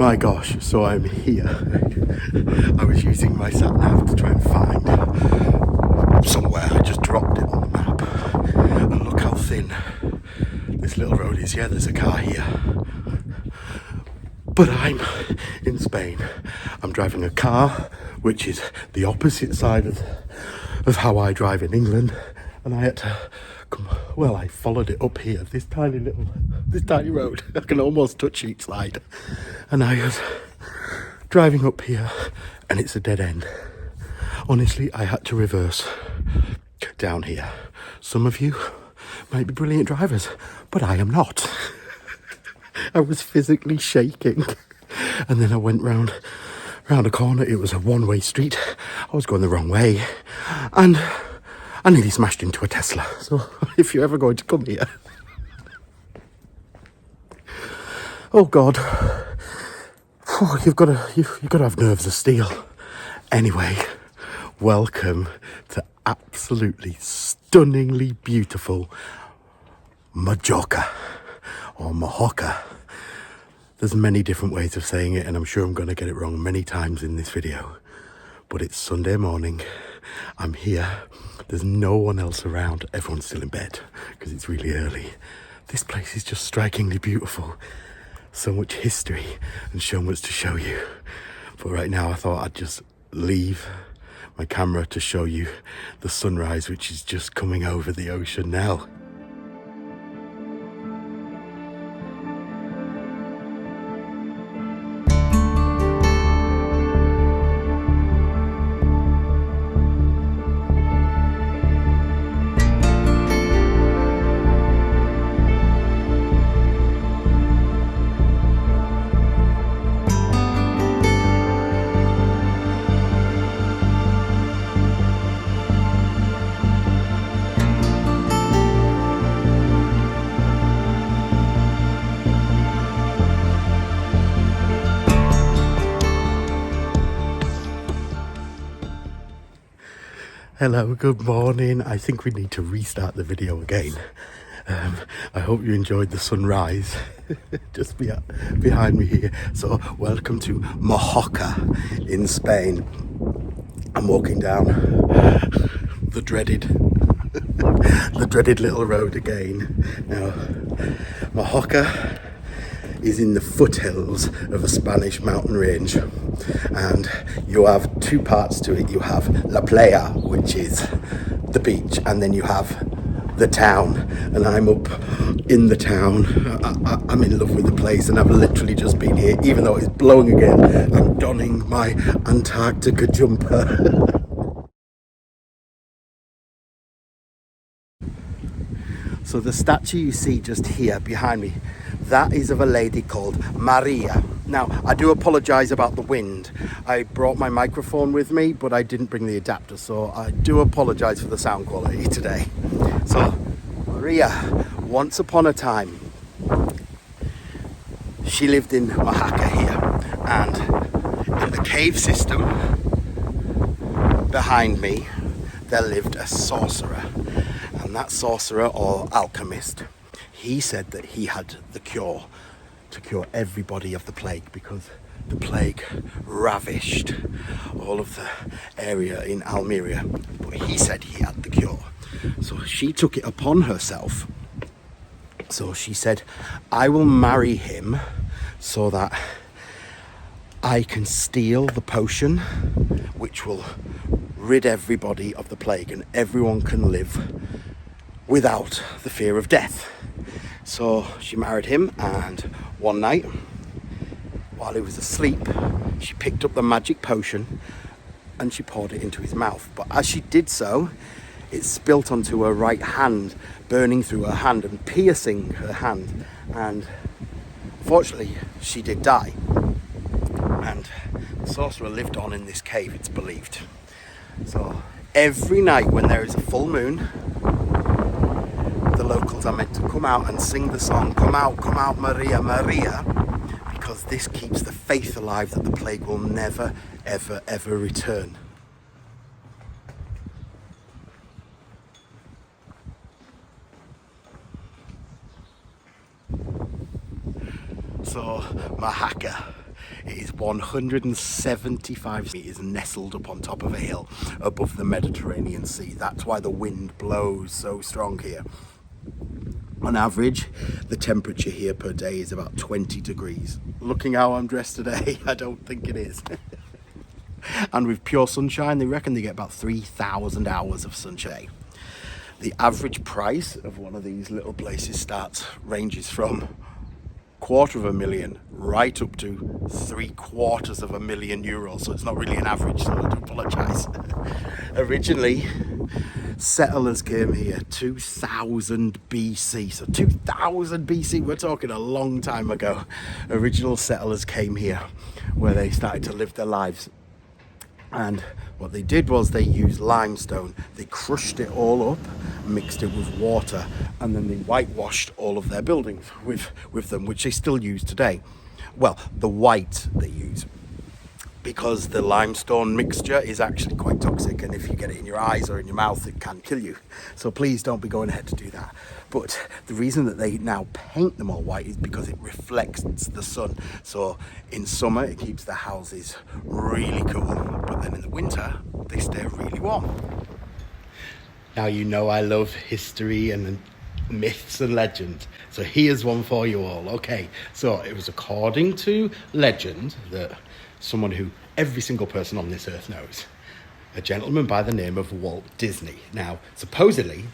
My gosh, so I'm here. I was using my sat nav to try and find somewhere. I just dropped it on the map. And look how thin this little road is. Yeah, there's a car here. But I'm in Spain. I'm driving a car, which is the opposite side of how I drive in England. And I had to come, well, I followed it up here, this tiny road. I can almost touch each side. And I was driving up here and it's a dead end. Honestly, I had to reverse down here. Some of you might be brilliant drivers, but I am not. I was physically shaking. And then I went round a corner. It was a one-way street. I was going the wrong way. And I nearly smashed into a Tesla. So if you're ever going to come here... Oh God. Oh, you've got to have nerves of steel. Anyway, welcome to absolutely stunningly beautiful Mojacar or Mojácar. There's many different ways of saying it, and I'm sure I'm going to get it wrong many times in this video. But it's Sunday morning. I'm here. There's no one else around. Everyone's still in bed because it's really early. This place is just strikingly beautiful. So much history and so much to show you. But right now I thought I'd just leave my camera to show you the sunrise, which is just coming over the ocean now. Hello, good morning. I think we need to restart the video again. I hope you enjoyed the sunrise just behind me here. So welcome to Mojácar in Spain. I'm walking down the dreaded little road again. Now, Mojácar is in the foothills of a Spanish mountain range, and you have two parts to it. You have La Playa, which is the beach, and then you have the town, and I'm up in the town. I'm in love with the place, and I've literally just been here. Even though it's blowing again, I'm donning my Antarctica jumper. So the statue you see just here behind me, that is of a lady called Maria. Now, I do apologise about the wind. I brought my microphone with me, but I didn't bring the adapter, so I do apologise for the sound quality today. So, Maria, once upon a time, she lived in Mojácar here, and in the cave system behind me, there lived a sorcerer. And that sorcerer or alchemist, he said that he had the cure to cure everybody of the plague, because the plague ravished all of the area in Almeria. But he said he had the cure. So she took it upon herself. So she said, I will marry him so that I can steal the potion which will rid everybody of the plague and everyone can live without the fear of death. So she married him, and one night while he was asleep, she picked up the magic potion and she poured it into his mouth. But as she did so, it spilt onto her right hand, burning through her hand and piercing her hand, and fortunately she did die. And the sorcerer lived on in this cave, it's believed. So every night when there is a full moon, the locals are meant to come out and sing the song, come out, Maria, Maria, because this keeps the faith alive that the plague will never, ever, ever return. So Mojácar It is 175 meters nestled up on top of a hill above the Mediterranean Sea. That's why the wind blows so strong here. On average, the temperature here per day is about 20 degrees. Looking how I'm dressed today, I don't think it is. And with pure sunshine, they reckon they get about 3,000 hours of sunshine. The average price of one of these little places ranges from $250,000 right up to €750,000. So it's not really an average, so I do apologise. Originally, settlers came here 2000 BC. So 2000 BC, we're talking a long time ago. Original settlers came here where they started to live their lives. And what they did was they used limestone. They crushed it all up, mixed it with water, and then they whitewashed all of their buildings with them, which they still use today. Well, the white they use, because the limestone mixture is actually quite toxic, and if you get it in your eyes or in your mouth, it can kill you. So please don't be going ahead to do that. But the reason that they now paint them all white is because it reflects the sun. So in summer, it keeps the houses really cool, but then in the winter, they stay really warm. Now, you know I love history and myths and legends. So here's one for you all. Okay, so it was according to legend that someone who every single person on this earth knows, a gentleman by the name of Walt Disney. Now, supposedly,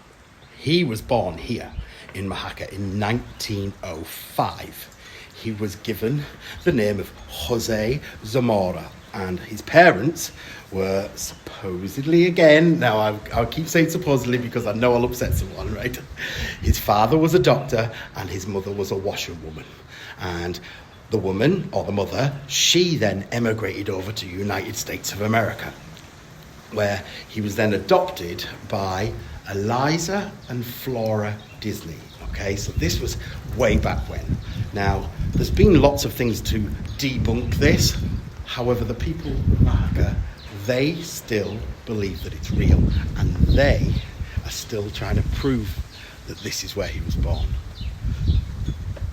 he was born here in Mojácar in 1905. He was given the name of Jose Zamora, and his parents were supposedly, again, now I'll keep saying supposedly because I know I'll upset someone, right? His father was a doctor and his mother was a washerwoman. And the woman, or the mother, she then emigrated over to the United States of America, where he was then adopted by Eliza and Flora Disney. Okay, so this was way back when. Now, there's been lots of things to debunk this. However, the people of Mojácar, they still believe that it's real, and they are still trying to prove that this is where he was born.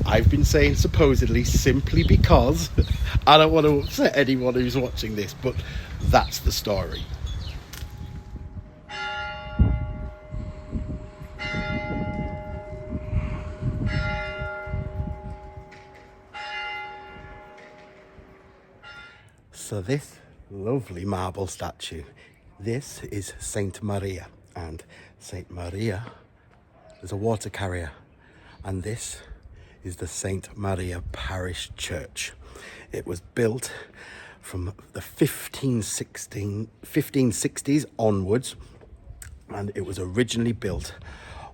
I've been saying supposedly simply because I don't want to upset anyone who's watching this, but that's the story. So this lovely marble statue, this is Saint Maria, and Saint Maria is a water carrier, and this is the Saint Maria Parish Church. It was built from the 1560s onwards, and it was originally built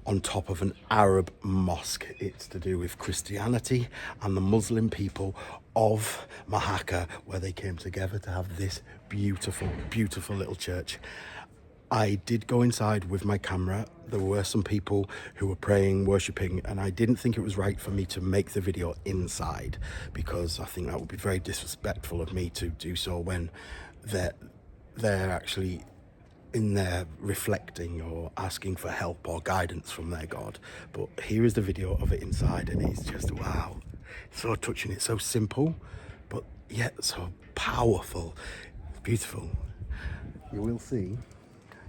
on top of an Arab mosque. It's to do with Christianity and the Muslim people of Mojácar, where they came together to have this beautiful, beautiful little church. I did go inside with my camera. There were some people who were praying, worshipping, and I didn't think it was right for me to make the video inside, because I think that would be very disrespectful of me to do so when they're actually in there reflecting or asking for help or guidance from their God. But here is the video of it inside, and it's just wow, so touching. It's so simple but yet so powerful. It's beautiful. You will see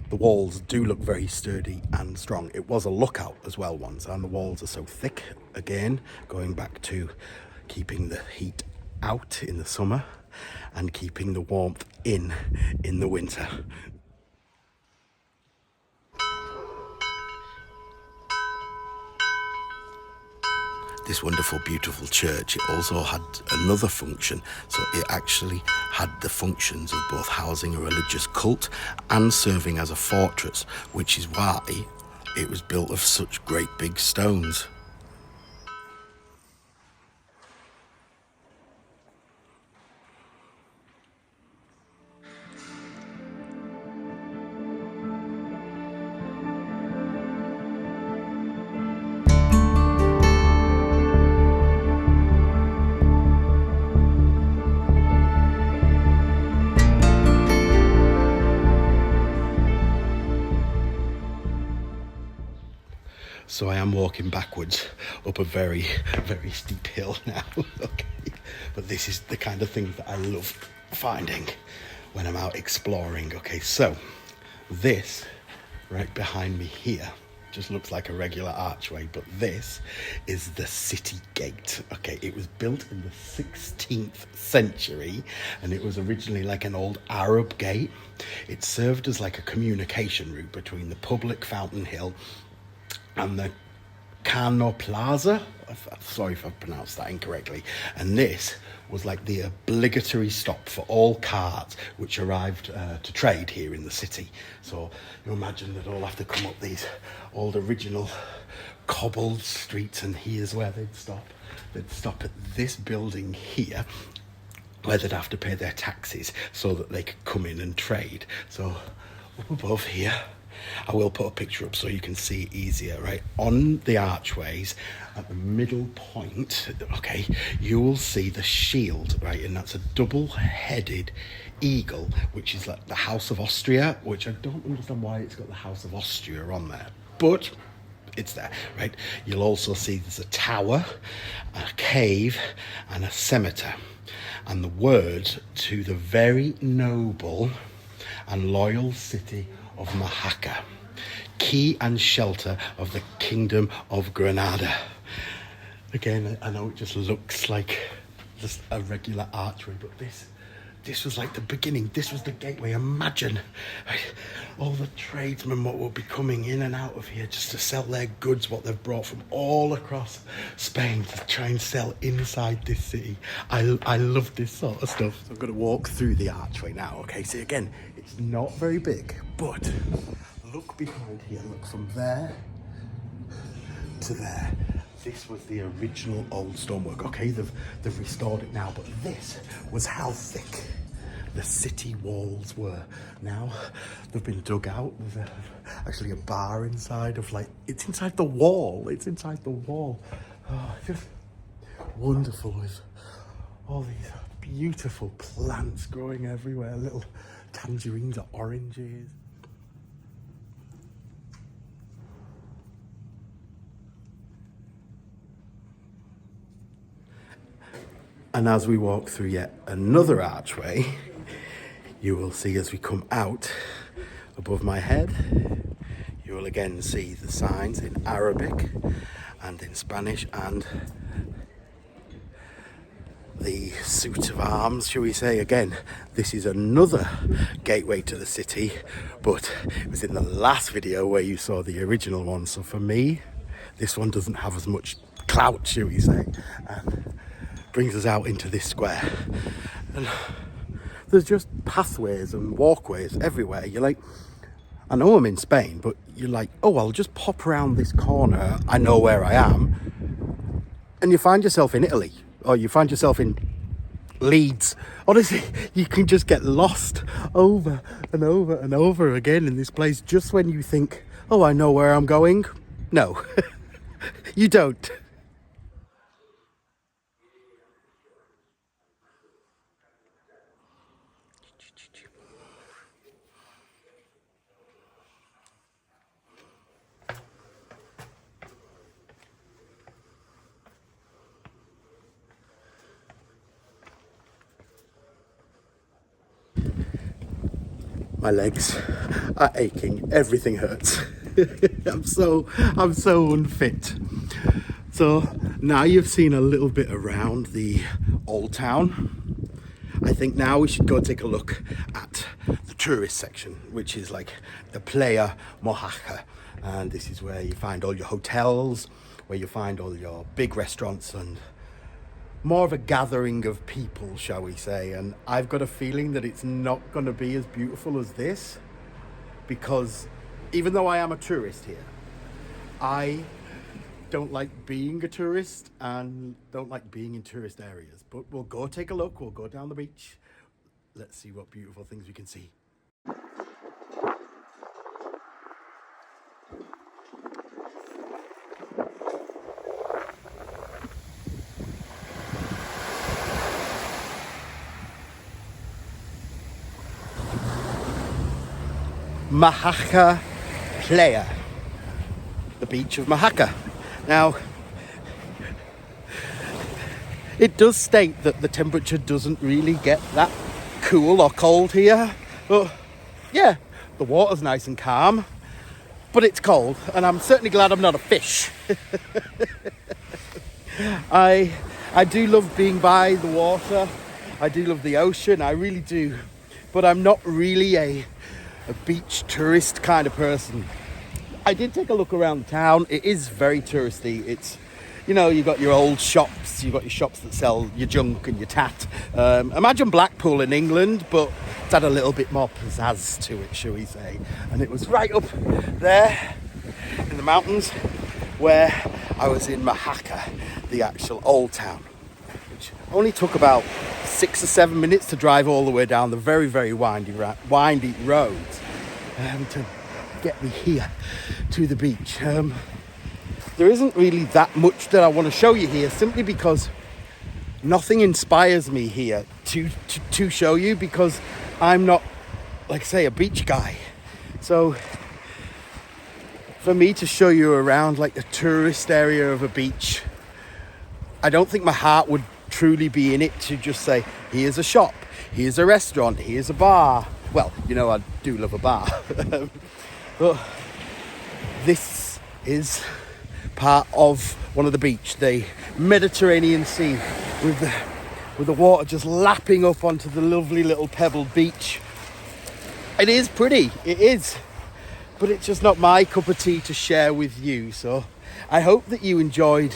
the walls do look very sturdy and strong. It was a lookout as well once, and the walls are so thick, again going back to keeping the heat out in the summer and keeping the warmth in the winter. This wonderful, beautiful church, it also had another function. So it actually had the functions of both housing a religious cult and serving as a fortress, which is why it was built of such great big stones. So I am walking backwards up a very, very steep hill now. Okay. But this is the kind of things that I love finding when I'm out exploring. Okay, so this right behind me here just looks like a regular archway, but this is the city gate. Okay, it was built in the 16th century and it was originally like an old Arab gate. It served as like a communication route between the public Fountain Hill and the Cano Plaza. Sorry if I've pronounced that incorrectly. And this was like the obligatory stop for all carts which arrived to trade here in the city. So you imagine they'd all have to come up these old original cobbled streets, and here's where they'd stop. They'd stop at this building here where they'd have to pay their taxes so that they could come in and trade. So up above here, I will put a picture up so you can see it easier, right? On the archways at the middle point, okay, you will see the shield, right? And that's a double-headed eagle, which is like the House of Austria, which I don't understand why it's got the House of Austria on there, but it's there, right? You'll also see there's a tower, a cave, and a scimitar. And the word to the very noble and loyal city of Mojácar, key and shelter of the Kingdom of Granada. Again, I know it just looks like just a regular archway, but this was like the beginning. This was the gateway. Imagine all the tradesmen what will be coming in and out of here just to sell their goods, what they've brought from all across Spain to try and sell inside this city. I love this sort of stuff. So I'm going to walk through the archway now. Okay, so again, it's not very big, but look behind here. Look from there to there. This was the original old stonework. Okay, they've restored it now, but this was how thick the city walls were. Now they've been dug out. There's actually a bar inside of it's inside the wall. It's inside the wall. Oh, just wonderful with all these beautiful plants growing everywhere. Little tangerines or oranges. And as we walk through yet another archway, you will see as we come out above my head, you will again see the signs in Arabic and in Spanish and the suit of arms, shall we say. Again, this is another gateway to the city, but it was in the last video where you saw the original one. So for me, this one doesn't have as much clout, shall we say, and brings us out into this square. And there's just pathways and walkways everywhere. You're like, I know I'm in Spain, but you're like, oh, I'll just pop around this corner. I know where I am. And you find yourself in Italy, or you find yourself in Leeds. Honestly, you can just get lost over and over and over again in this place just when you think, oh, I know where I'm going. No, you don't. My legs are aching. Everything hurts. I'm so unfit. So now you've seen a little bit around the old town. I think now we should go take a look at the tourist section, which is like the Playa Mojácar. And this is where you find all your hotels, where you find all your big restaurants and more of a gathering of people, shall we say. And I've got a feeling that it's not going to be as beautiful as this, because even though I am a tourist here, I don't like being a tourist and don't like being in tourist areas. But we'll go take a look. We'll go down the beach. Let's see what beautiful things we can see. Mojácar Playa, the beach of Mojácar. Now, it does state that the temperature doesn't really get that cool or cold here, but yeah, the water's nice and calm, but it's cold, and I'm certainly glad I'm not a fish. I do love being by the water. I do love the ocean, I really do, but I'm not really a beach tourist kind of person. I did take a look around the town. It is very touristy. It's, you know, you've got your old shops, you've got your shops that sell your junk and your tat. Imagine Blackpool in England, but it's had a little bit more pizzazz to it, shall we say. And it was right up there in the mountains where I was in Mojácar, the actual old town, which only took about 6 or 7 minutes to drive all the way down the very, very windy roads to get me here to the beach. There isn't really that much that I want to show you here, simply because nothing inspires me here to show you, because I'm not, like I say, a beach guy. So for me to show you around like the tourist area of a beach, I don't think my heart would truly be in it to just say, here's a shop, here's a restaurant, here's a bar. Well, you know, I do love a bar. But this is part of one of the beach, the Mediterranean Sea, with the water just lapping up onto the lovely little pebbled beach. It is pretty, it is, but it's just not my cup of tea to share with you. So I hope that you enjoyed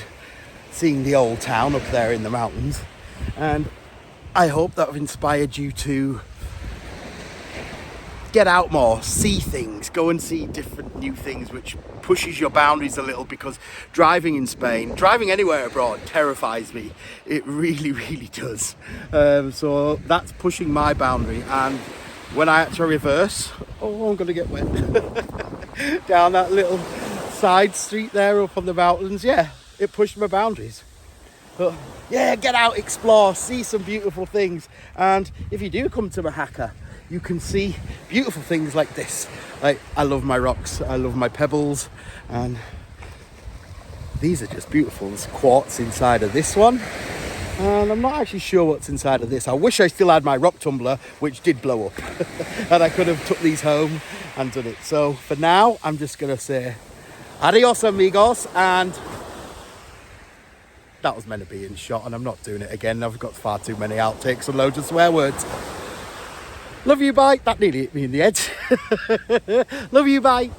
seeing the old town up there in the mountains, and I hope that I've inspired you to get out more, see things, go and see different new things, which pushes your boundaries a little, because driving in Spain, driving anywhere abroad, terrifies me. It really, really does. So that's pushing my boundary, and when I had to reverse, I'm gonna get wet, down that little side street there up on the mountains, yeah, it pushed my boundaries. But yeah, get out, explore, see some beautiful things. And if you do come to Mojácar, you can see beautiful things like this. Like, I love my rocks, I love my pebbles, and these are just beautiful. There's quartz inside of this one, and I'm not actually sure what's inside of this. I wish I still had my rock tumbler, which did blow up, and I could have took these home and done it. So for now, I'm just gonna say adios amigos, and that was meant to be in shot, and I'm not doing it again. I've got far too many outtakes and loads of swear words. Love you, bye. That nearly hit me in the head. Love you, bye.